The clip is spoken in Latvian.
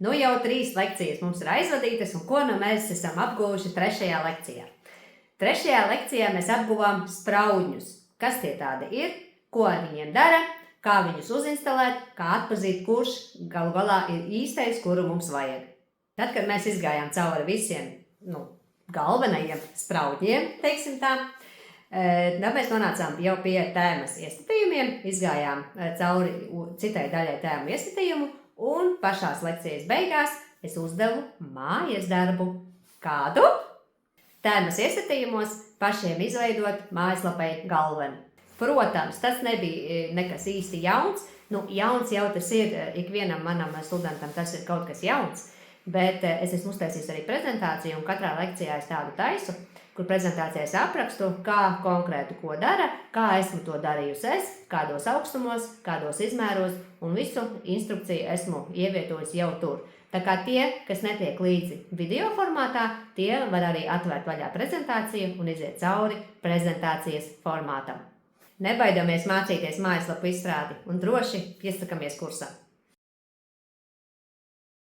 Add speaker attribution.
Speaker 1: Nu jau 3 lekcijas mums ir aizvadītas, un ko nu mēs esam apguvuši 3. lekcijā. 3. lekcijā mēs apguvām spraudņus. Kas tie tādi ir, ko ar viņiem dara, kā viņus uzinstalēt, kā atpazīt, kurš galu galā ir īstais, kuru mums vajag. Tad, kad mēs izgājām cauri visiem galvenajiem spraudņiem, teiksim tā, tad mēs nonācām jau pie tēmas iestatījumiem, izgājām cauri citai daļai tēmu iestatījumu, un pašās lekcijas beigās es uzdevu mājas darbu. Kādu? Tēmas iestatījumos pašiem izveidot mājaslapai galveni. Protams, tas nebija nekas īsti jauns. Jauns jau tas ir, ikvienam manam studentam tas ir kaut kas jauns, bet es esmu uztaisījis arī prezentāciju, un katrā lekcijā es tādu taisu, kur prezentācijā es aprakstu, kā konkrēti ko dara, kā esmu to darījusi es, kādos augstumos, kādos izmēros, un visu instrukciju esmu ievietojis jau tur. Tā kā tie, kas netiek līdzi video formātā, tie var arī atvērt vaļā prezentāciju un iziet cauri prezentācijas formātam. Nebaidamies mācīties mājaslapu izstrādi un droši piesakamies kursam.